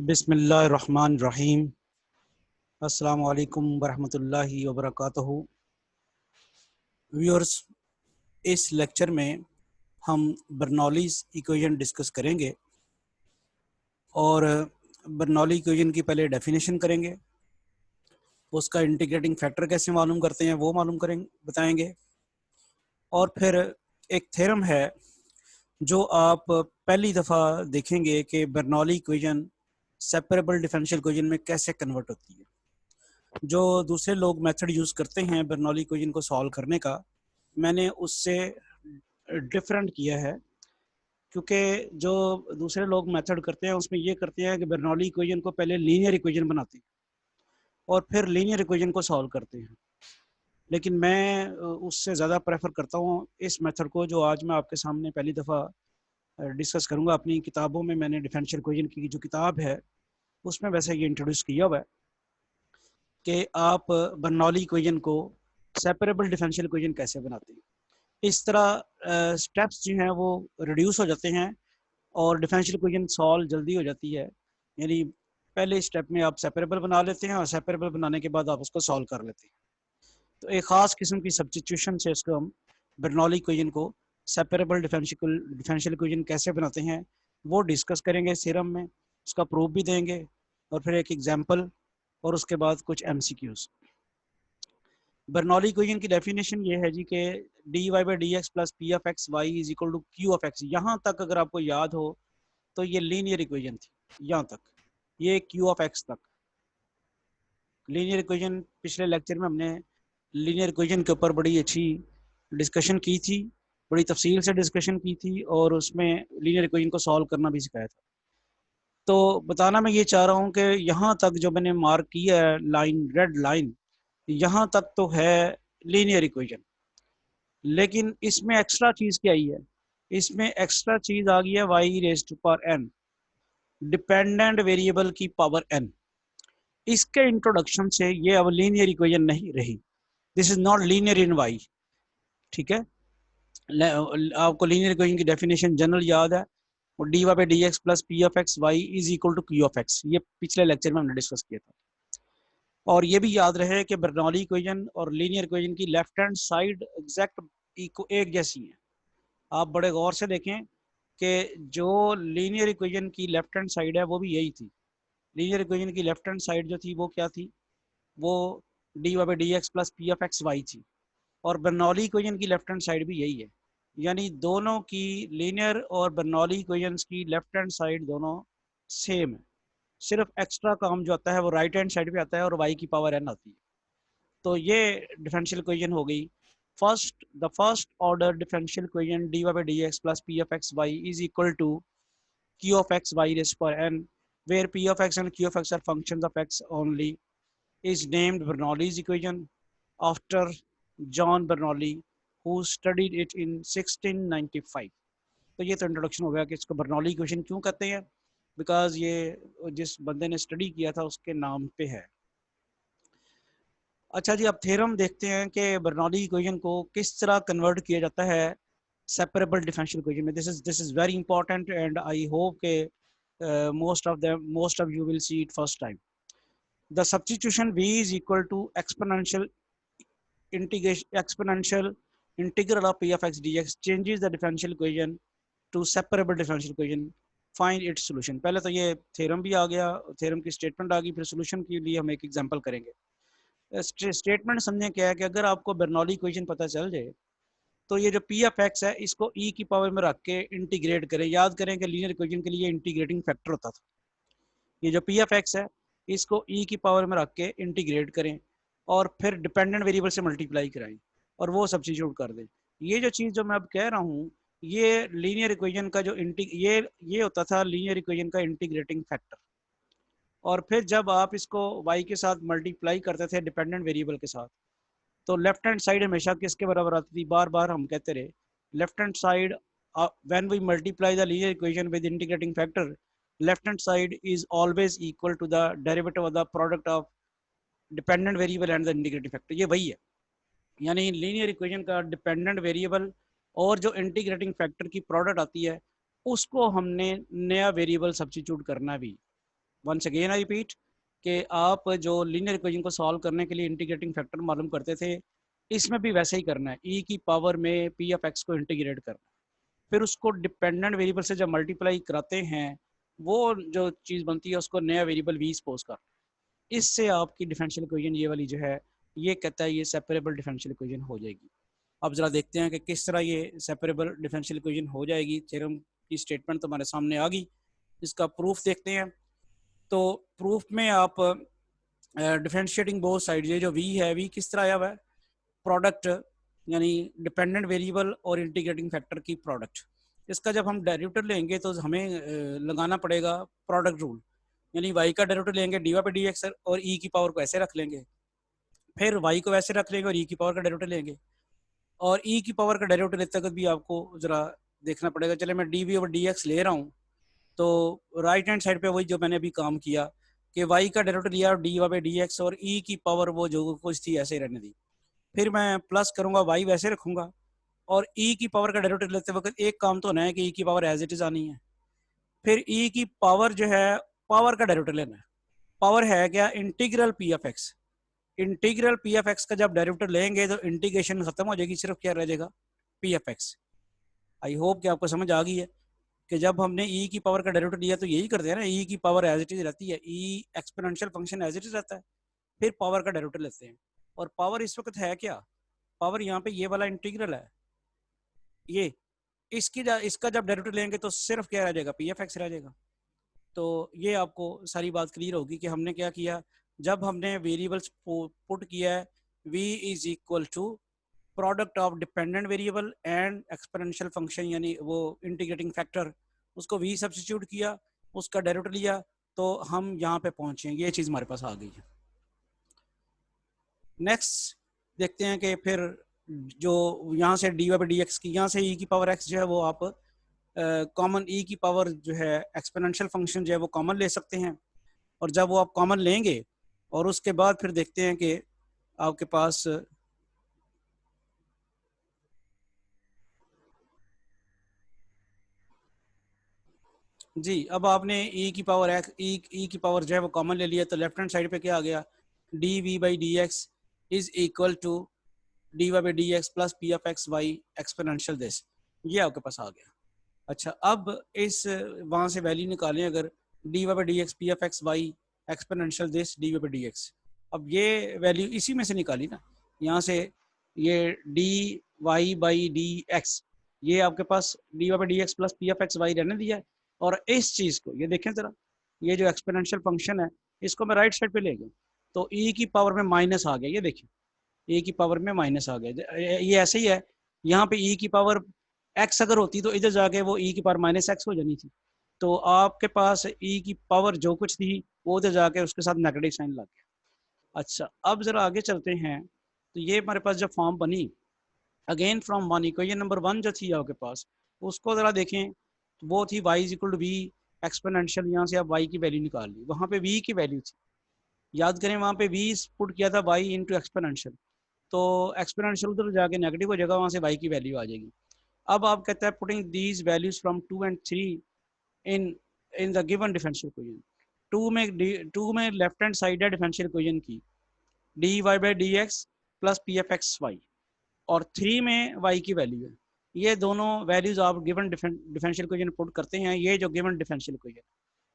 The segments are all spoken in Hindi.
बिस्मिल्लाहिर्रहमानिर्रहीम। अस्सलामु अलैकुम वरहमतुल्लाहि वबरकातुहू। व्यूअर्स, इस लेक्चर में हम बर्नौलीज़ इक्वेशन डिस्कस करेंगे और बर्नौली इक्वेशन की पहले डेफिनेशन करेंगे, उसका इंटीग्रेटिंग फैक्टर कैसे मालूम करते हैं वो मालूम करेंगे, बताएंगे। और फिर एक थ्योरम है जो आप पहली दफ़ा देखेंगे कि Bernoulli equation separable differential equation में कैसे कन्वर्ट होती है। जो दूसरे लोग मेथड यूज़ करते हैं बर्नौली इक्वेशन को सॉल्व करने का, मैंने उससे डिफरेंट किया है, क्योंकि जो दूसरे लोग मेथड करते हैं उसमें ये करते हैं कि बर्नौली इक्वेशन को पहले लीनियर इक्वेशन बनाते हैं और फिर लीनियर इक्वेशन को सॉल्व करते हैं। लेकिन मैं उससे ज़्यादा प्रेफर करता हूँ इस मेथड को, जो आज मैं आपके सामने पहली दफ़ा डिस्कस करूँगा। अपनी किताबों में मैंने डिफरेंशियल इक्वेशन की जो किताब है उसमें वैसे ये इंट्रोड्यूस किया हुआ है कि आप बर्नौली इक्वेशन को सेपरेबल डिफरेंशियल इक्वेशन कैसे बनाते हैं। इस तरह स्टेप्स जो हैं वो रिड्यूस हो जाते हैं और डिफरेंशियल इक्वेशन सॉल्व जल्दी हो जाती है। यानी पहले स्टेप में आप सेपरेबल बना लेते हैं और सेपरेबल बनाने के बाद आप उसको सॉल्व कर लेते हैं। तो एक ख़ास किस्म की सब्स्टिट्यूशन से इसको हम बर्नौली इक्वेशन को सेपरेबल डिफरेंशियल इक्वेशन कैसे बनाते हैं वो डिस्कस करेंगे थ्योरम में, उसका प्रूफ भी देंगे और फिर एक एग्जांपल और उसके बाद कुछ एमसीक्यूज़। बर्नौली इक्वेशन की डेफिनेशन ये है जी कि d y by d x plus p of x y is equal to q of x. यहाँ तक अगर आपको याद हो तो ये लीनियर इक्वेशन थी, यहाँ तक ये क्यू ऑफ एक्स तक लीनियर इक्वेशन। पिछले लेक्चर में हमने लीनियर इक्वेशन के ऊपर बड़ी अच्छी डिस्कशन की थी, बड़ी तफसील से डिस्कशन की थी और उसमें लीनियर इक्वेशन को सॉल्व करना भी सिखाया था। तो बताना मैं ये चाह रहा हूँ कि यहाँ तक जो मैंने मार्क किया है लाइन, रेड लाइन, यहाँ तक तो है लीनियर इक्वेशन। लेकिन इसमें एक्स्ट्रा चीज़ क्या आई है? इसमें एक्स्ट्रा चीज़ आ गई है y raise to power n, dependent variable की पावर एन। इसके इंट्रोडक्शन से ये अब लीनियर इक्वेशन नहीं रही। This is not linear in y. ठीक है, आपको लीनियर इक्वेशन की डेफिनेशन जनरल याद है, और d y by d x plus p of x y is equal to q of x, ये पिछले लेक्चर में हमने डिस्कस किया था। और ये भी याद रहे कि बर्नौली इक्वेशन और लीनियर इक्वेशन की लेफ्ट हैंड साइड एग्जैक्ट एक जैसी है। आप बड़े गौर से देखें कि जो लीनियर इक्वेशन की लेफ्ट हैंड साइड है वो भी यही थी। लीनियर इक्वेशन की लेफ्ट हैंड साइड जो थी वो क्या थी? वो d y by d x plus p of x y थी। और बर्नौली इक्वेशन की लेफ्ट हैंड साइड भी यही है। यानी दोनों की, लीनियर और बर्नौली इक्वेशंस की लेफ्ट हैंड साइड दोनों सेम है। सिर्फ एक्स्ट्रा काम जो आता है वो राइट हैंड साइड पे आता है और वाई की पावर एन आती है। तो ये डिफरेंशियल इक्वेशन हो गई the first order differential equation d y by d x plus p of x y is equal to q of x y raised to power n, where p of x and q of x are functions of x only, is named Bernoulli's equation after John Bernoulli, who studied it in 1695. तो ये तो इंट्रोडक्शन हो गया कि इसको बर्नौली इक्वेशन क्यों कहते हैं, बिकॉज ये जिस बंदे ने स्टडी किया था उसके नाम पे है। अच्छा जी, अब थ्योरम देखते हैं कि बर्नौली इक्वेशन को किस तरह कन्वर्ट किया जाता है सेपरेबल डिफरेंशियल इक्वेशन में। This is very important and I hope के most of you will see it first time. The substitution v is equal to exponential integral of p of x dx changes the differential equation to separable differential equation. Find its solution. पहले तो ये थ्योरम भी आ गया, थ्योरम की स्टेटमेंट आ गई, फिर सोल्यूशन के लिए हम एक एग्जांपल करेंगे। स्टेटमेंट समझें क्या है कि अगर आपको बर्नौली इक्वेशन पता चल जाए तो ये जो पी ऑफ एक्स है इसको ई की पावर में रख के इंटीग्रेट करें। याद करें कि लीनियर इक्वेशन के लिए इंटीग्रेटिंग फैक्टर होता था। ये जो पी ऑफ एक्स है इसको ई की पावर में रख के इंटीग्रेट करें और फिर डिपेंडेंट वेरिएबल से मल्टीप्लाई कराएं और वो सब्स्टिट्यूट कर दें। ये जो चीज़ जो मैं अब कह रहा हूँ, ये लीनियर इक्वेशन का जो ये होता था लीनियर इक्वेशन का इंटीग्रेटिंग फैक्टर। और फिर जब आप इसको y के साथ मल्टीप्लाई करते थे डिपेंडेंट वेरिएबल के साथ, तो लेफ्ट हैंड साइड हमेशा किसके बराबर आती थी? बार बार हम कहते रहे left hand side, when we multiply the linear equation with integrating factor, left hand side is always equal to the derivative of the product of dependent variable and the integrating factor. ये वही है, यानी लीनियर इक्वेशन का डिपेंडेंट वेरिएबल और जो इंटीग्रेटिंग फैक्टर की प्रोडक्ट आती है उसको हमने नया वेरिएबल सब्स्टिट्यूट करना भी। वंस अगेन आई रिपीट कि आप जो लीनियर इक्वेशन को सॉल्व करने के लिए इंटीग्रेटिंग फैक्टर मालूम करते थे, इसमें भी वैसे ही करना है, ई की पावर में पी ऑफ एक्स को इंटीग्रेट करना है, फिर उसको डिपेंडेंट वेरिएबल से जब मल्टीप्लाई कराते हैं, वो जो चीज़ बनती है उसको नया वेरिएबल वी सपोज कर, इससे आपकी डिफरेंशियल इक्वेशन ये वाली जो है, ये कहता है ये सेपरेबल डिफरेंशियल इक्वेशन हो जाएगी। अब जरा देखते हैं कि किस तरह ये सेपरेबल डिफरेंशियल इक्वेशन हो जाएगी। थ्योरम की स्टेटमेंट तुम्हारे सामने आ गई, इसका प्रूफ देखते हैं। तो प्रूफ में आप डिफरेंशिएटिंग बोथ साइड, ये जो वी है, वी किस तरह आया हुआ है, प्रोडक्ट यानी डिपेंडेंट वेरिएबल और इंटीग्रेटिंग फैक्टर की प्रोडक्ट। इसका जब हम डेरिवेटिव लेंगे तो हमें लगाना पड़ेगा प्रोडक्ट रूल, यानी वाई का डेरिवेटिव लेंगे d y by d x और ई की पावर को ऐसे रख लेंगे, फिर वाई को वैसे रख लेंगे और ई की पावर का डेरिवेटिव लेंगे, और ई की पावर का डेरिवेटिव लेते वक्त भी आपको जरा देखना पड़ेगा। चले मैं d v over d x ले रहा हूँ, तो राइट हैंड साइड पे वही जो मैंने अभी काम किया कि वाई का डेरिवेटिव लिया d y by d x और ई की पावर वो जो कुछ थी ऐसे रहने दी, फिर मैं प्लस करूंगा वाई वैसे रखूंगा, और ई की पावर का डेरिवेटिव लेते वक्त एक काम तो होना है कि ई की पावर एज इट इज आनी है, फिर ई की पावर जो है पावर का डेरिवेटिव लेना है। पावर है क्या, integral P of x, integral P of x का जब डेरिवेटिव लेंगे तो इंटीग्रेशन खत्म हो जाएगी, सिर्फ क्या रह जाएगा, P of x. I hope कि आपको समझ आ गई है कि जब हमने ई की पावर का डेरिवेटिव लिया तो यही करते हैं ना, ई की पावर एज इट इज रहती है, e exponential function as it is रहता है, फिर पावर का डेरिवेटिव लेते हैं। और पावर इस वक्त है क्या, पावर यहाँ पे ये वाला इंटीग्रल है, ये इसका जब डेरिवेटिव लेंगे तो सिर्फ क्या रह जाएगा, पी एफ एक्स रह जाएगा। तो ये आपको सारी बात क्लियर होगी कि हमने क्या किया, जब हमने वेरिएबल्स पुट किया है v is equal to product of dependent variable and exponential function यानी वो इंटीग्रेटिंग फैक्टर, उसको v सब्स्टिट्यूट किया, उसका डेरिवेटिव लिया, तो हम यहाँ पे पहुंचे, ये चीज़ हमारे पास आ गई है। नेक्स्ट देखते हैं कि फिर जो यहाँ से d y by d x की, यहाँ से ई की पावर एक्स जो है वो आप कॉमन ई की पावर जो है एक्सपोनेंशियल फंक्शन जो है वो कॉमन ले सकते हैं, और जब वो आप कॉमन लेंगे और उसके बाद फिर देखते हैं कि आपके पास जी, अब आपने ई की पावर एक्स ई की पावर जो है वो कॉमन ले लिया, तो लेफ्ट हैंड साइड पे क्या आ गया, d v by d x is equal to d y by d x plus p of x y exponential this, ये आपके पास आ गया। अच्छा, अब इस वहाँ से वैल्यू निकालें, अगर d y by d x p of x y exponential this d y by d x, अब ये वैल्यू इसी में से निकाली ना, यहाँ से ये d y by d x, ये आपके पास d y by d x plus p of x y रहने दिया है, और इस चीज़ को ये देखें ज़रा, ये जो एक्सपोनेंशियल फंक्शन है इसको मैं राइट साइड पे ले गया, तो ई की पावर में माइनस आ गया, ये देखिए ए की पावर में माइनस आ गया, ये ऐसे ही है, यहाँ पे ई की पावर एक्स अगर होती तो इधर जाके वो ई की पावर माइनस एक्स हो जानी थी, तो आपके पास ई की पावर जो कुछ थी वो उधर जाके उसके साथ नेगेटिव साइन लग गया। अच्छा, अब जरा आगे चलते हैं, तो ये हमारे पास जब फॉर्म बनी again from one, equation number one जो थी आपके पास, उसको जरा देखें, तो वो थी y is equal to v exponential, यहाँ से आप वाई की वैल्यू निकाल ली, वहाँ पे वी की वैल्यू थी, याद करें वहाँ पे वी पुट किया था वाई इंटू एक्सपोनेंशियल, तो एक्सपोनेंशियल उधर जाके नेगेटिव हो जाएगा, वहाँ से वाई की वैल्यू आ जाएगी। अब आप कहते हैं putting these values from 2 and 3 in in the given differential equation, two में लेफ्ट हैंड साइड है डिफरेंशियल इक्वेशन की, d y by d x plus p F x y, और 3 में वाई की वैल्यू है, ये दोनों वैल्यूज आप गिवन डिफरेंशियल इक्वेशन पुट करते हैं, ये जो given differential equation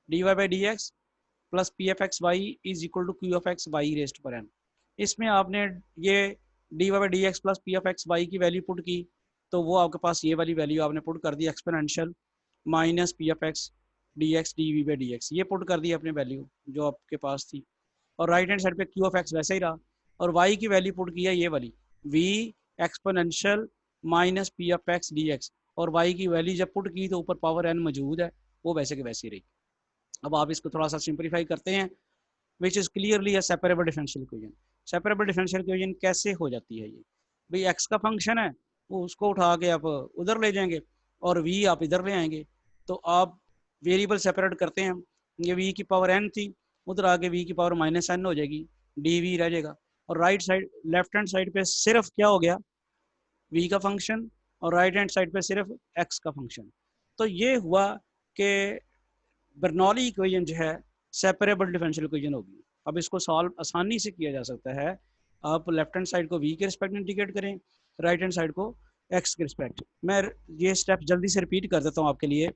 d y by d x plus p F x y is equal to q of x y raised पर एन, इसमें आपने ये d y by d x plus p of x y की वैल्यू पुट की, तो वो आपके पास ये वाली वैल्यू आपने पुट कर दी exponential minus p of x d x d v by d x, ये पुट कर दी अपने वैल्यू जो आपके पास थी, और राइट हैंड साइड पे क्यू ऑफ एक्स वैसे ही रहा, और वाई की वैल्यू पुट किया ये वाली v exponential minus p of x d x, और वाई की वैल्यू जब पुट की तो ऊपर पावर एन मौजूद है, वो वैसे के वैसे ही रही। अब आप इसको थोड़ा सा सिंप्लीफाई करते हैं, which is clearly a separable differential equation. Separable differential equation कैसे हो जाती है, ये भाई एक्स का फंक्शन है, वो उसको उठा के आप उधर ले जाएंगे और वी आप इधर ले आएंगे, तो आप वेरिएबल सेपरेट करते हैं, ये वी की पावर एन थी, उधर आके वी की पावर माइनस एन हो जाएगी, डी वी रह जाएगा, और right side left hand side पे सिर्फ क्या हो गया, वी का फंक्शन, और राइट हैंड साइड पे सिर्फ एक्स का फंक्शन। तो ये हुआ कि बर्नौली इक्वेशन जो है सेपरेबल डिफरेंशियल इक्वेशन होगी। अब इसको सॉल्व आसानी से किया जा सकता है। आप लेफ्ट हैंड साइड को v के रिस्पेक्ट में इंटीग्रेट करें, राइट हैंड साइड को x के रिस्पेक्ट। मैं ये स्टेप जल्दी से रिपीट कर देता हूँ आपके लिए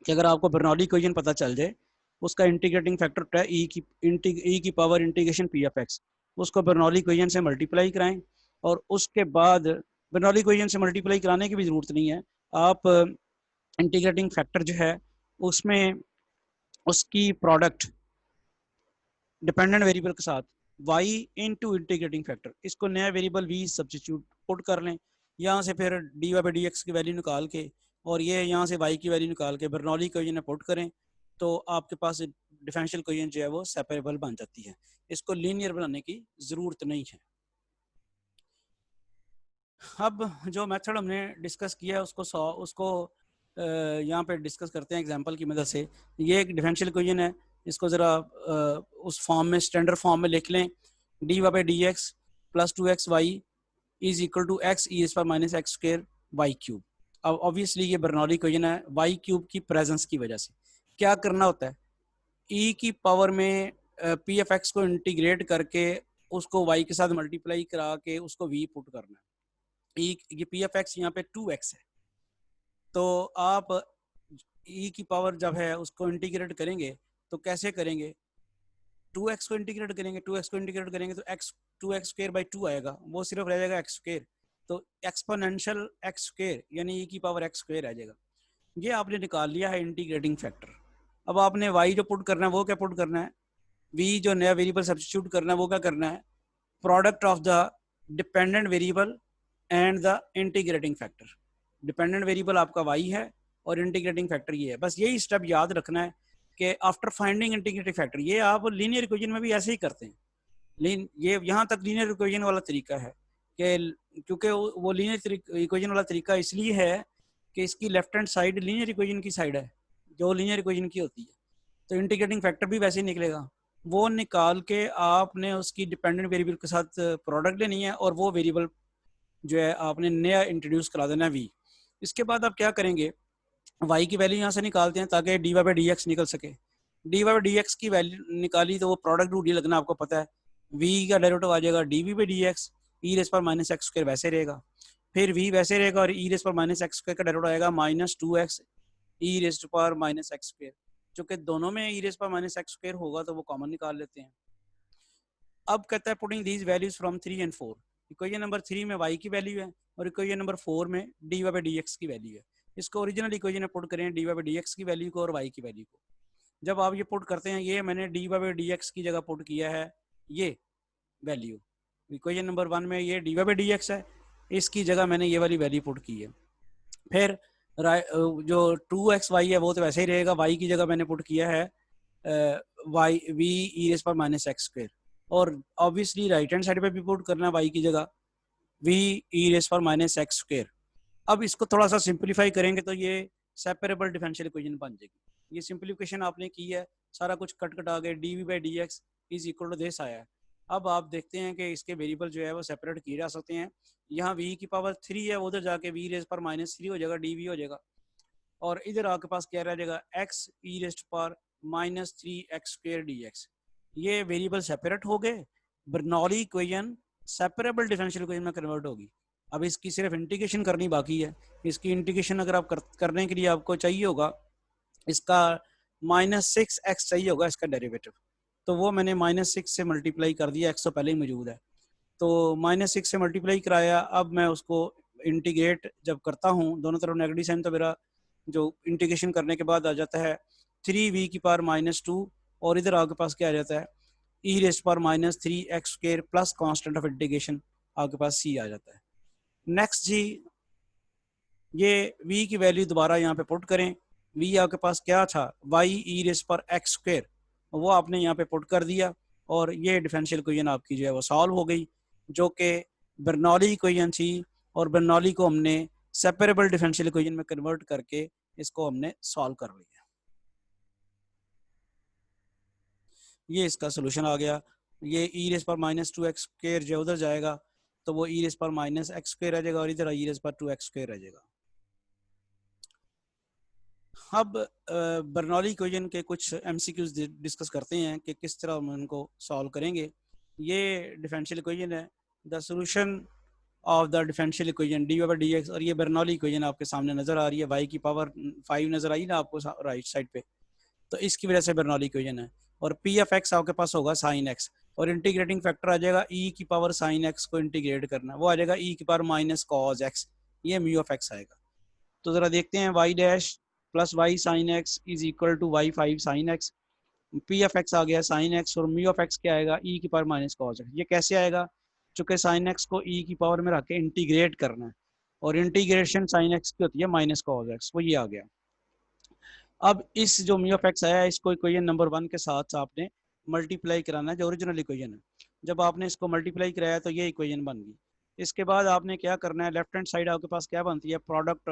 कि अगर आपको बर्नौली इक्वेशन पता चल जाए, उसका इंटीग्रेटिंग फैक्टर होता है e की power integration p of x, उसको बर्नौली इक्वेशन से मल्टीप्लाई कराएं और उसके बाद बर्नौली इक्वेशन से मल्टीप्लाई कराने की भी ज़रूरत नहीं है, आप इंटीग्रेटिंग फैक्टर जो है उसमें उसकी प्रोडक्ट डिपेंडेंट वेरिएबल के साथ y इनटू इंटीग्रेटिंग फैक्टर, इसको नया वेरिएबल v सब्स्टिट्यूट पुट कर लें, यहाँ से फिर dy बाई डी एक्स की वैल्यू निकाल के और ये यहाँ से y की वैल्यू निकाल के बर्नौली इक्वेशन में पुट करें तो आपके पास डिफरेंशियल इक्वेशन जो है वो सेपरेबल बन जाती है। इसको लीनियर बनाने की ज़रूरत नहीं है। अब जो मेथड हमने डिस्कस किया है उसको यहाँ पे डिस्कस करते हैं एग्जांपल की मदद से। ये एक डिफरेंशियल इक्वेशन है, इसको ज़रा उस फॉर्म में, स्टैंडर्ड फॉर्म में लिख लें। D y by d x plus 2xy is equal to x e पर minus x square y cube. अब ऑब्वियसली ये बर्नौली इक्वेशन है वाई क्यूब की प्रेजेंस की वजह से। क्या करना होता है, e की पावर में पी एफ एक्स को इंटीग्रेट करके उसको y के साथ मल्टीप्लाई करा के उसको v पुट करना है। ये पी एफ एक्स यहाँ पे 2x है, तो आप e की पावर जब है उसको इंटीग्रेट करेंगे तो कैसे करेंगे, 2x को इंटीग्रेट करेंगे, 2x को इंटीग्रेट करेंगे तो x 2x स्क्वायर बाई 2 आएगा, वो सिर्फ रह जाएगा x स्क्वायर, तो एक्सपोनेंशियल x स्क्वायर यानी e की पावर x स्क्वायर आ जाएगा। ये आपने निकाल लिया है इंटीग्रेटिंग फैक्टर। अब आपने y जो पुट करना है वो क्या पुट करना है, v जो नया वेरिएबल सब्स्टिट्यूट करना है वो क्या करना है, product of the dependent variable and the integrating factor. Dependent variable आपका y है और इंटीग्रेटिंग फैक्टर ये है। बस यही स्टेप याद रखना है कि आफ्टर फाइंडिंग इंटीग्रेटिंग फैक्टर, ये आप लीनियर इक्वेशन में भी ऐसे ही करते हैं। ये यहाँ तक लीनियर इक्वेशन वाला तरीका है कि क्योंकि वो लीनियर इक्वेशन वाला तरीका इसलिए है कि इसकी left hand side linear equation की साइड है जो लीनियर इक्वेशन की होती है, तो इंटीग्रेटिंग फैक्टर भी वैसे ही निकलेगा। वो निकाल के आपने उसकी डिपेंडेंट वेरिएबल के साथ प्रोडक्ट लेनी है और वो वेरिएबल जो है आपने नया इंट्रोड्यूस करा देना है v। इसके बाद आप क्या करेंगे, y की वैल्यू यहाँ से निकालते हैं ताकि d y by d x निकल सके। D y by d x की वैल्यू निकाली तो वो प्रोडक्ट रूल लगना आपको पता है, v का डेरिवेटिव आ जाएगा d v by d x e raise पर माइनस एक्स स्क्वायर वैसे रहेगा, फिर v वैसे रहेगा और ई रेस पर माइनस एक्स स्क्वायर का डेरिवेटिव आएगा माइनस 2x ई रेस पर माइनस एक्स स्क्वायर, चूंकि दोनों में ई रेस पर माइनस एक्स स्क्वायर होगा तो वो कॉमन निकाल लेते हैं। अब कहता है putting these values from 3 and 4। Equation number 3 में y की वैल्यू है और इक्वेशन नंबर 4 में d y by d x की वैल्यू है। इसको ओरिजिनल इक्वेशन में पुट करें d y by d x की वैल्यू को और y की वैल्यू को। जब आप ये पुट करते हैं, ये मैंने d y by d x की जगह पुट किया है ये वैल्यू, इक्वेशन नंबर 1 में ये d y by d x है, इसकी जगह मैंने ये वाली वैल्यू पुट की है। फिर जो 2xy है वो तो वैसे ही रहेगा, y की जगह मैंने पुट किया है y v ई रेस पर माइनस एक्स स्क्वायर, और ऑब्वियसली राइट हैंड साइड पे भी पुट करना है y की जगह v ई रेस पर माइनस एक्स स्क्वायर। अब इसको थोड़ा सा सिंप्लीफाई करेंगे तो ये सेपरेबल डिफरेंशियल इक्वेशन बन जाएगी। ये सिंप्लीफिकेशन आपने की है, सारा कुछ कट कटा के d v by d x is equal to this आया है। अब आप देखते हैं कि इसके वेरिएबल जो है वो सेपरेट किए जा सकते हैं। यहाँ v की पावर 3 है, उधर जाके v रेस पर माइनस 3 हो जाएगा, डी वी हो जाएगा, और इधर आपके पास क्या रह जाएगा x ई रेस्ट पर minus 3x square D x. ये वेरिएबल सेपरेट हो गए, Bernoulli equation separable differential equation में कन्वर्ट होगी। अब इसकी सिर्फ इंटीग्रेशन करनी बाकी है। इसकी इंटीग्रेशन अगर आप करने के लिए आपको चाहिए होगा इसका -6x चाहिए होगा इसका डेरिवेटिव, तो वो मैंने -6 से मल्टीप्लाई कर दिया, x तो पहले ही मौजूद है, तो -6 से मल्टीप्लाई कराया। अब मैं उसको इंटीग्रेट जब करता हूँ दोनों तरफ नेगेटिव साइन, तो मेरा जो इंटीग्रेशन करने के बाद आ जाता है 3v की पावर -2 और इधर आपके पास क्या आ जाता है ई रेस्ट पर -3x square plus constant of integration आपके पास c आ जाता है। नेक्स्ट जी, ये v की वैल्यू दोबारा यहाँ पे पुट करें। v आपके पास क्या था, y ई रेस्ट पर x स्क्वायर, वो आपने यहाँ पे पुट कर दिया और ये डिफरेंशियल इक्वेशन आपकी जो है वो सॉल्व हो गई, जो कि बर्नौली इक्वेशन थी, और बर्नौली को हमने सेपरेबल डिफरेंशियल इक्वेशन में कन्वर्ट करके इसको हमने सॉल्व कर लिया। ये इसका सोल्यूशन आ गया। ये ई रेस पर -2x स्क्वायर जो उधर जाएगा तो वो ई रेस पर -x स्क्वायर आ जाएगा और इधर ई रेस पर 2x स्क्वायर आ जाएगा। अब बर्नौली इक्वेशन के कुछ एमसीक्यूज डिस्कस करते हैं कि किस तरह हम उनको सॉल्व करेंगे। ये डिफरेंशियल इक्वेशन है, the solution of the differential equation D over d x, और ये बर्नौली इक्वेशन आपके सामने नजर आ रही है, वाई की पावर 5 नजर आई ना आपको राइट साइड पे, तो इसकी वजह से बर्नौली इक्वेशन है। और पी एफ एक्स आपके पास होगा साइन एक्स, और इंटीग्रेटिंग फैक्टर आ जाएगा ई की पावर साइन एक्स को इंटीग्रेट करना, वो आ जाएगा ई की पावर माइनस कॉज एक्स, ये म्यू ऑफ एक्स आएगा। तो जरा देखते हैं, y dash plus y sine x is equal to y 5 sine x, p F x आ गया साइन एक्स, और म्यू ऑफ एक्स क्या आएगा, ई की पावर माइनस कॉज एक्स। ये कैसे आएगा, चूंकि साइन एक्स को ई की पावर में रख के इंटीग्रेट करना है, और इंटीग्रेशन साइन एक्स की होती है माइनस कॉज एक्स, वो ये आ गया। अब इस जो म्यू ऑफ एक्स आया, इसको इक्वेशन नंबर 1 के साथ आपने मल्टीप्लाई कराना है, जो ओरिजिनल इक्वेशन है। जब आपने इसको मल्टीप्लाई कराया तो ये इक्वेशन बन गई। इसके बाद आपने क्या करना है, लेफ्ट हैंड साइड आपके पास क्या बनती है, प्रोडक्ट,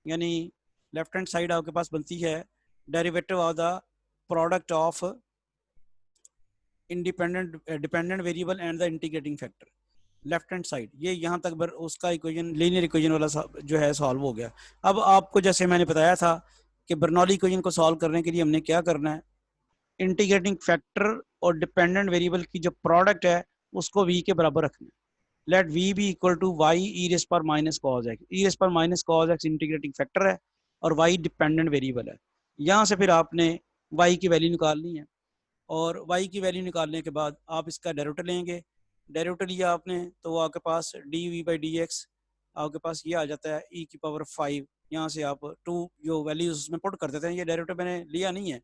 यानी लेफ्ट हैंड साइड आपके पास बनती है derivative of the product of independent dependent variable and the integrating factor. Left hand side ये यहाँ तक उसका इक्वेशन लीनियर इक्वेशन वाला जो है सॉल्व हो गया। अब आपको जैसे मैंने बताया था कि बर्नौली इक्वेशन को सॉल्व करने के लिए हमने क्या करना है, इंटीग्रेटिंग फैक्टर और डिपेंडेंट वेरिएबल की जो प्रोडक्ट है उसको v के बराबर रखना है। Let v be equal to y e raise पर minus cos x, e raise पर minus cos x integrating factor है और y डिपेंडेंट वेरिएबल है। यहाँ से फिर आपने y की वैल्यू निकालनी है, और y की वैल्यू निकालने के बाद आप इसका डेरिवेटिव लेंगे। डेरिवेटिव लिया आपने तो वो आपके पास d v by d x आपके पास ये आ जाता है e की पावर 5। यहाँ से आप 2 जो वैल्यूज उसमें पुट कर देते हैं, ये डेरिवेटिव मैंने लिया नहीं है,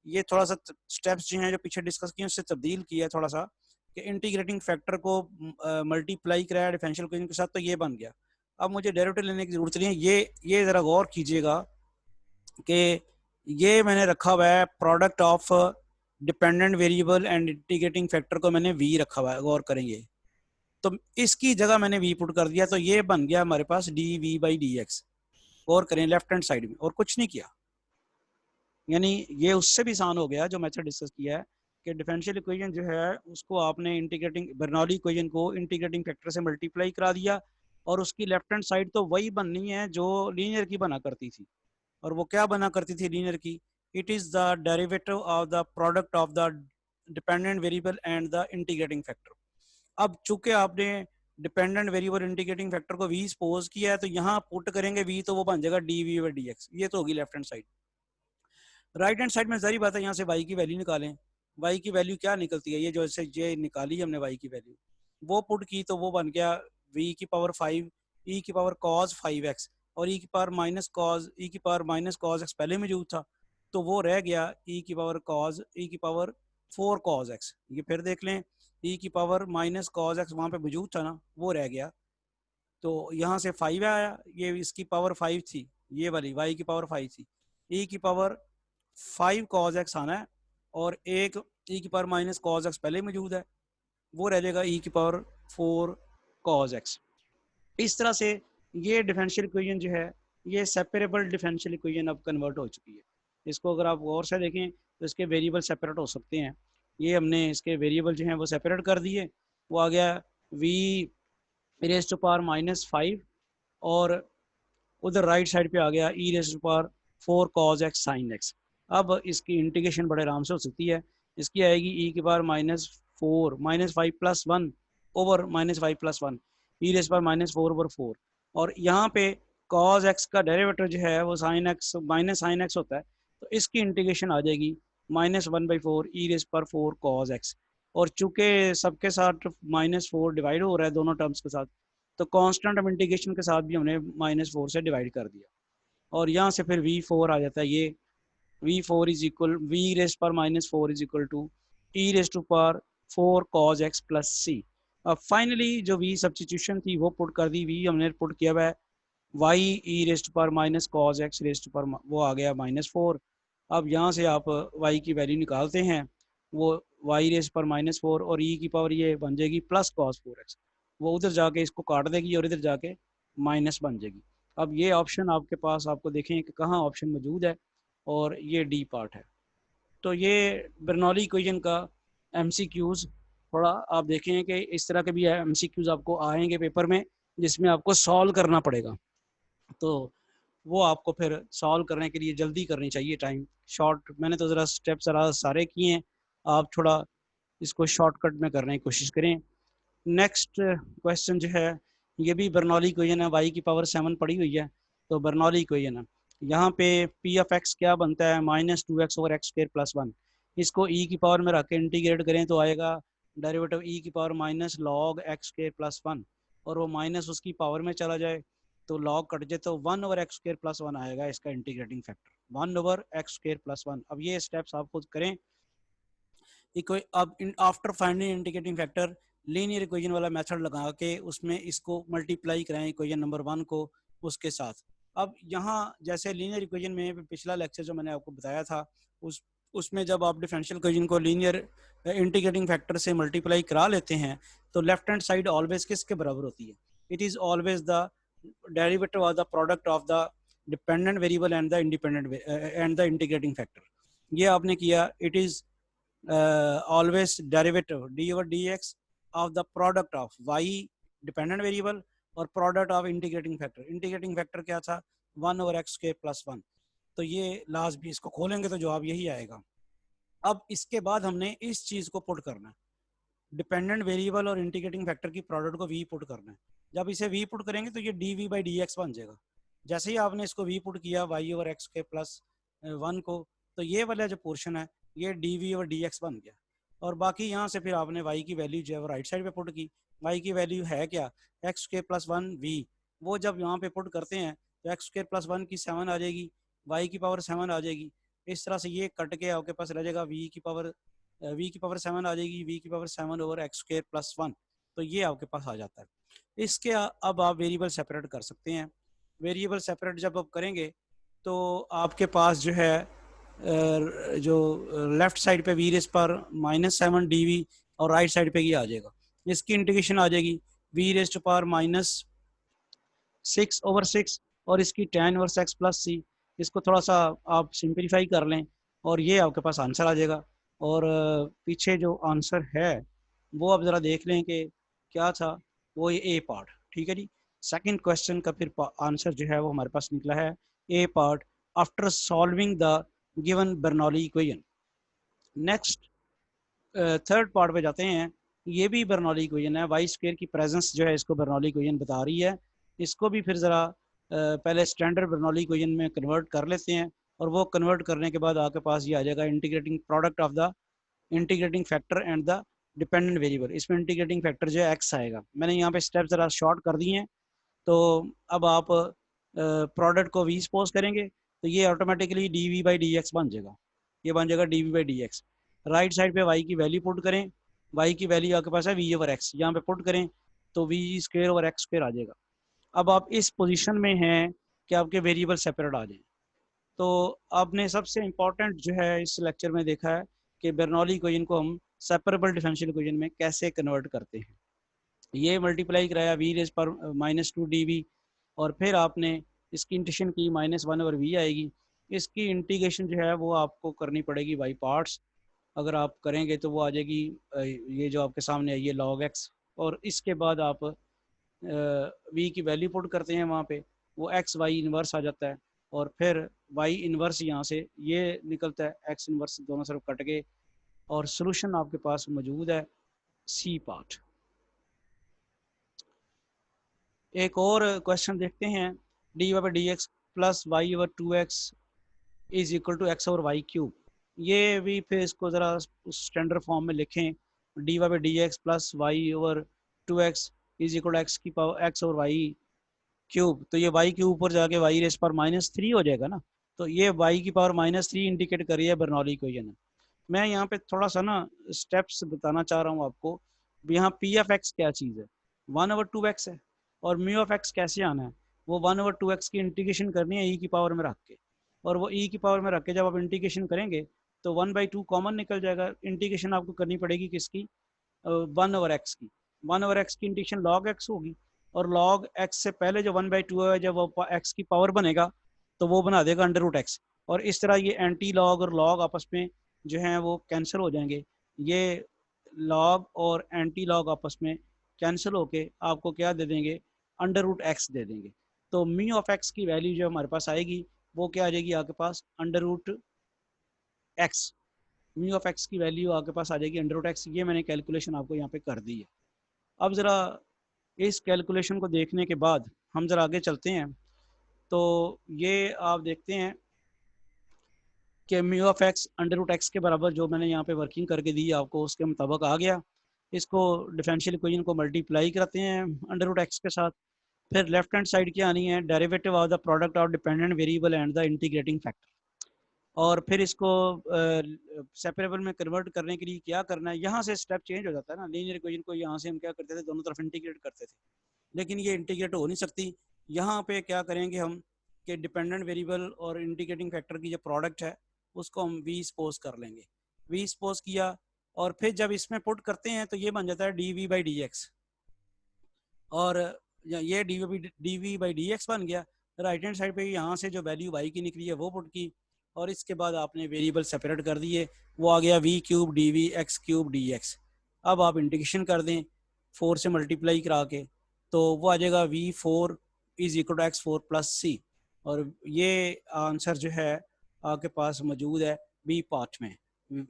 ये थोड़ा सा स्टेप्स जो हैं जो पीछे डिस्कस किए उससे तब्दील किया है थोड़ा सा, कि इंटीग्रेटिंग फैक्टर को मल्टीप्लाई कराया डिफरेंशियल इक्वेशन के साथ, तो ये बन गया। अब मुझे डेरिवेटिव लेने की जरूरत नहीं है, ये ज़रा गौर कीजिएगा कि ये मैंने रखा हुआ है product of dependent variable and integrating factor को मैंने वी रखा हुआ है, गौर करेंगे। तो इसकी जगह मैंने वी पुट कर दिया, तो ये बन गया हमारे पास d v by d x. गौर करें लेफ्ट हैंड साइड में, और कुछ नहीं किया, यानी ये उससे भी आसान हो गया जो मैथड डिस्कस किया है कि डिफरेंशियल इक्वेशन जो है उसको आपने इंटीग्रेटिंग बर्नौली इक्वेशन को इंटीग्रेटिंग फैक्टर से मल्टीप्लाई करा दिया, और उसकी लेफ्ट हैंड साइड तो वही बननी है जो लीनियर की बना करती थी। और वो क्या बना करती थी लीनियर की, it is the derivative of the product of the dependent variable and the integrating factor. अब चूंकि आपने डिपेंडेंट वेरिएबल इंटीग्रेटिंग फैक्टर को वी सपोज किया है, तो यहाँ पुट करेंगे वी, तो वो बन जाएगा d v by d x, ये तो होगी left hand side. Right hand side में सारी बात है, यहाँ से वाई की वैल्यू निकालें। वाई की वैल्यू क्या निकलती है, ये जो ऐसे ये निकाली हमने वाई की वैल्यू, वो पुट की तो वो बन गया वी की पावर 5 ई की पावर कॉज 5x, और ई की पावर माइनस कॉज ई की पावर माइनस कॉज एक्स पहले मौजूद था, तो वो रह गया ई की पावर कॉज ई की पावर 4 कॉज एक्स। ये फिर देख लें, ई की पावर माइनस कॉज एक्स वहाँ पे मौजूद था ना, वो रह गया, तो यहाँ से 5 आया, ये इसकी पावर 5 थी, ये वाली वाई की पावर 5 थी, ई की पावर 5 कॉज एक्स आना है, और एक ई की पावर माइनस कॉज एक्स पहले मौजूद है, वो रह जाएगा ई की पावर 4 कॉज एक्स। इस तरह से ये डिफरेंशियल इक्वेशन जो है ये सेपरेबल डिफरेंशियल इक्वेशन अब कन्वर्ट हो चुकी है। इसको अगर आप गौर से देखें तो इसके वेरिएबल सेपरेट हो सकते हैं। ये हमने इसके वेरिएबल जो हैं वो सेपरेट कर दिए, वो आ गया वी रेज टू पावर -5, और उधर राइट साइड पे आ गया e raise to power 4 cos x sine x. अब इसकी इंटीग्रेशन बड़े आराम से हो सकती है, इसकी आएगी ई की power -4 -5 plus 1 over -5 plus 1 e raise power -4 over 4, और यहाँ पे कॉज एक्स का डेरिवेटिव जो है वो sine x minus sine x होता है, तो इसकी इंटीग्रेशन आ जाएगी -1/4 ई रेज पर 4 कॉज एक्स। और चूंकि सबके साथ -4 डिवाइड हो रहा है दोनों टर्म्स के साथ, तो कांस्टेंट ऑफ इंटीग्रेशन के साथ भी हमने -4 से डिवाइड कर दिया, और यहाँ से फिर v4 आ जाता है। ये v4 is equal we raise पर -4 is equal to e raise to power 4 cos x plus c. अब फाइनली जो v सब्स्टिट्यूशन थी वो पुट कर दी, v हमने पुट किया हुआ है y e raise to power minus cos x raise to power, वो आ गया -4। अब यहाँ से आप y की वैल्यू निकालते हैं, वो वाई रेज पर -4 और e की पावर ये बन जाएगी प्लस कॉस 4x, वो उधर जाके इसको काट देगी और इधर जाके माइनस बन जाएगी। अब ये ऑप्शन आपके पास, आपको देखें कि कहाँ ऑप्शन मौजूद है, और ये डी पार्ट है। तो ये बर्नौली इक्वेशन का एमसीक्यूज थोड़ा आप देखें कि इस तरह के भी एमसीक्यूज आपको आएंगे पेपर में जिसमें आपको सॉल्व करना पड़ेगा। तो वो आपको फिर सॉल्व करने के लिए जल्दी करनी चाहिए टाइम शॉर्ट। मैंने तो ज़रा स्टेप ज़रा सारे किए हैं, आप थोड़ा इसको शॉर्टकट में करने की कोशिश करें। नेक्स्ट क्वेश्चन जो है ये भी बर्नौली इक्वेशन है, y की पावर 7 पड़ी हुई है, तो बर्नौली इक्वेशन है। यहाँ पे p ऑफ x क्या बनता है, -2x over x square plus 1। इसको e की पावर में रख के इंटीग्रेट करें तो आएगा डेरिवेटिव e की power minus log x square plus 1, और वो माइनस उसकी पावर में चला जाए तो लॉग कट जाए तो 1 ओवर एक्स स्क्वायर प्लस 1 आएगा इसका integrating factor, 1 over x square plus 1। अब ये स्टेप्स आप खुद करें। अब after finding integrating factor linear equation वाला मेथड लगा के उसमें इसको मल्टीप्लाई कराएं इक्वेशन नंबर 1 को उसके साथ। अब यहाँ जैसे लीनियर इक्वेशन में पिछला लेक्चर जो मैंने आपको बताया था उसमें जब आप डिफरेंशियल इक्वेशन को लीनियर इंटीग्रेटिंग फैक्टर से मल्टीप्लाई करा लेते हैं तो लेफ्ट हैंड साइड ऑलवेज किसके बराबर होती है, it is always the derivative of the product of the dependent variable and the independent and the integrating factor. ये आपने किया, it is always derivative d over dx of the product of y dependent variable और product of integrating factor। integrating factor क्या था, 1 over x square plus 1। तो ये लास्ट भी इसको खोलेंगे तो जवाब यही आएगा। अब इसके बाद हमने इस चीज को पुट करना है, डिपेंडेंट वेरिएबल और इंटीग्रेटिंग फैक्टर की प्रोडक्ट को v पुट करना है। जब इसे v पुट करेंगे तो ये dv by dx बन जाएगा। जैसे ही आपने इसको v पुट किया y over x के प्लस 1 को, तो ये वाला जो पोर्शन है ये dv over dx बन गया। और बाकी यहाँ से फिर आपने y की वैल्यू जो है राइट साइड पे पुट की। y की वैल्यू है क्या, x के प्लस 1 v। वो जब यहाँ पे पुट करते हैं तो x के प्लस 1 की 7 आ जाएगी, y की पावर 7 आ जाएगी। इस तरह से ये कट के आपके पास रह जाएगा v की पावर 7 आ जाएगी, v की power 7 over x square plus 1। तो ये आपके पास आ जाता है। इसके अब आप वेरिएबल सेपरेट कर सकते हैं। वेरिएबल सेपरेट जब आप करेंगे तो आपके पास जो है जो लेफ्ट साइड पे वी रेस पर -7 dv और राइट साइड पे ये आ जाएगा, इसकी इंटीग्रेशन आ जाएगी v raise to power -6 over 6 और इसकी tan verse x plus c. इसको थोड़ा सा आप सिंप्लीफाई कर लें और ये आपके पास आंसर आ जाएगा। और पीछे जो आंसर है वो आप ज़रा देख लें कि क्या था, वो ये ए पार्ट। ठीक है जी, सेकंड क्वेश्चन का फिर आंसर जो है वो हमारे पास निकला है a part after solving the given Bernoulli equation. Next third part पे जाते हैं। ये भी बर्नौली इक्वेशन है, वाई स्क्वायर की प्रेजेंस जो है इसको बर्नौली इक्वेशन बता रही है। इसको भी फिर ज़रा पहले स्टैंडर्ड बर्नौली इक्वेशन में कन्वर्ट कर लेते हैं और वो कन्वर्ट करने के बाद आपके पास ये आ जाएगा integrating product of the integrating factor and the dependent variable. इसमें इंटीग्रेटिंग फैक्टर जो है एक्स आएगा। मैंने यहाँ पे स्टेप ज़रा शॉर्ट कर दिए हैं। तो अब आप प्रोडक्ट को वी सपोज करेंगे तो ये automatically d v by d x बन जाएगा, ये बन जाएगा d v by d x. Right side पे वाई की वैल्यू पुट करें, वाई की वैल्यू आपके पास है वी ओवर एक्स, यहाँ पे पुट करें तो v square over x square आ जाएगा। अब आप इस पोजीशन में हैं कि आपके वेरिएबल सेपरेट आ जाए। तो आपने सबसे इम्पोर्टेंट जो है इस लेक्चर में देखा है कि बर्नौली इक्वेशन को हम सेपरेबल डिफरेंशियल इक्वेशन में कैसे कन्वर्ट करते हैं। ये मल्टीप्लाई कराया वी रेज पर -2 dv और फिर आपने इसकी इंटीग्रेशन की -1 ओवर v आएगी। इसकी इंटीग्रेशन जो है वो आपको करनी पड़ेगी बाई पार्ट्स। अगर आप करेंगे तो वो आ जाएगी ये जो आपके सामने है ये log x, और इसके बाद आप v की वैल्यू पुट करते हैं वहाँ पे, वो x y इन्वर्स आ जाता है और फिर y इन्वर्स यहाँ से ये निकलता है, x इन्वर्स दोनों तरफ कट के, और सोल्यूशन आपके पास मौजूद है सी पार्ट। एक और क्वेश्चन देखते हैं, d y d x plus y over 2x is equal to x over y cube. ये भी फिर इसको ज़रा स्टैंडर्ड फॉर्म में लिखें, d y d x plus y over 2x is equal to x की power x over y cube. तो ये वाई के ऊपर जाके वाई रेस पर -3 हो जाएगा ना, तो ये वाई की पावर -3 इंडिकेट कर रही है बर्नौली इक्वेशन। मैं यहाँ पे थोड़ा सा ना स्टेप्स बताना चाह रहा हूँ आपको। यहाँ पी एफ एक्स क्या चीज़ है, 1 ओवर 2x है, और म्यू ऑफ एक्स कैसे आना है, वो 1 ओवर 2x की इंटीग्रेशन करनी है ई की पावर में रख के, और वो ई की पावर में रख के जब आप इंटीग्रेशन करेंगे तो 1/2 कॉमन निकल जाएगा। इंटीग्रेशन आपको करनी पड़ेगी किसकी, 1 ओवर एक्स की। 1 ओवर एक्स की इंटीग्रेशन लॉग एक्स होगी, और लॉग एक्स से पहले जो 1/2 है जब वो एक्स की पावर बनेगा तो वो बना देगा अंडर रूट एक्स, और इस तरह ये एंटी लॉग और लॉग आपस में जो हैं वो कैंसिल हो जाएंगे। ये लॉग और एंटी लॉग आपस में कैंसिल होके आपको क्या दे देंगे, अंडर रूट एक्स दे देंगे। तो म्यू ऑफ एक्स की वैल्यू जो हमारे पास आएगी वो क्या आ जाएगी आपके पास, under root x. Mu of x की वैल्यू आपके पास आ जाएगी अंडर रूट एक्स। ये मैंने कैलकुलेशन आपको यहाँ पे कर दी है। अब ज़रा इस कैलकुलेशन को देखने के बाद हम ज़रा आगे चलते हैं। तो ये आप देखते हैं कि mu of x under root x के बराबर जो मैंने यहाँ पे वर्किंग करके दी आपको उसके मुताबिक आ गया। इसको डिफरेंशियल इक्वेशन को मल्टीप्लाई करते हैं अंडर रूट एक्स के साथ। फिर लेफ्ट हैंड साइड क्या आनी है, derivative of the product of dependent variable and the integrating factor. और फिर इसको सेपरेबल में कन्वर्ट करने के लिए क्या करना है, यहाँ से स्टेप चेंज हो जाता है ना। लीनियर इक्वेशन को यहाँ से हम क्या करते थे, दोनों तरफ इंटीग्रेट करते थे, लेकिन ये इंटीग्रेट हो नहीं सकती। यहाँ पे क्या करेंगे हम कि डिपेंडेंट वेरिएबल और इंटीग्रेटिंग फैक्टर की जो प्रोडक्ट है उसको हम वी सपोज कर लेंगे। वी सपोज किया और फिर जब इसमें पुट करते हैं तो ये बन जाता है d v by d x, और ये d v by d x बन गया। राइट हैंड साइड पे यहाँ से जो वैल्यू वाई की निकली है वो पुट की, और इसके बाद आपने वेरिएबल सेपरेट कर दिए, वो आ गया v cube d v x cube d x. अब आप इंटीग्रेशन कर दें 4 से मल्टीप्लाई करा के, तो वो आ जाएगा v four is equal to x four plus c. और ये आंसर जो है आपके पास मौजूद है बी पार्ट में,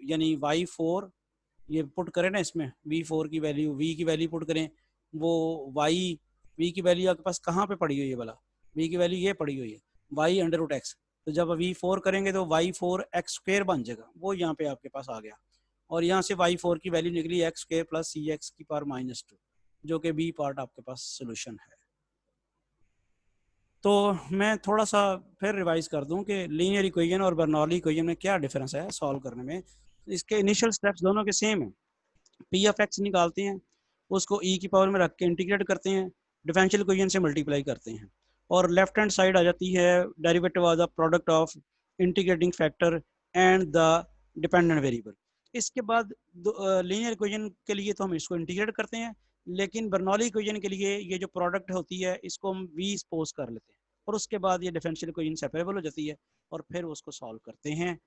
यानी वाई फोर ये पुट करें ना, इसमें वी फोर की वैल्यू, वी की वैल्यू पुट करें, वो वाई वी की वैल्यू आपके पास कहाँ पे पड़ी हुई है, वाला वी की वैल्यू ये पड़ी हुई है वाई अंडर रूट एक्स। तो जब वी फोर करेंगे तो वाई फोर एक्स स्क्वेयर बन जाएगा, वो यहाँ पे आपके पास आ गया। और यहाँ से वाई फोर की वैल्यू निकली एक्स स्क्वेयर प्लस सी एक्स की पावर -2, जो कि बी पार्ट आपके पास सोल्यूशन है। तो मैं थोड़ा सा फिर रिवाइज कर दूं कि लीनियर इक्वेशन और बर्नौली इक्वेशन में क्या डिफरेंस है सॉल्व करने में। इसके इनिशियल स्टेप्स दोनों के सेम है। पी ऑफ एक्स निकालते हैं, उसको ई की पावर में रख के इंटीग्रेट करते हैं, डिफरेंशियल इक्वेशन से मल्टीप्लाई करते हैं, और लेफ्ट हैंड साइड आ जाती है derivative of the product of integrating factor and the dependent variable. इसके बाद लीनियर इक्वेशन के लिए तो हम इसको इंटीग्रेट करते हैं, लेकिन बर्नौली इक्वेशन के लिए ये जो प्रोडक्ट होती है इसको हम वी सपोज कर लेते हैं, और उसके बाद ये डिफरेंशियल इक्वेशन सेपरेबल हो जाती है, और फिर उसको सॉल्व करते हैं।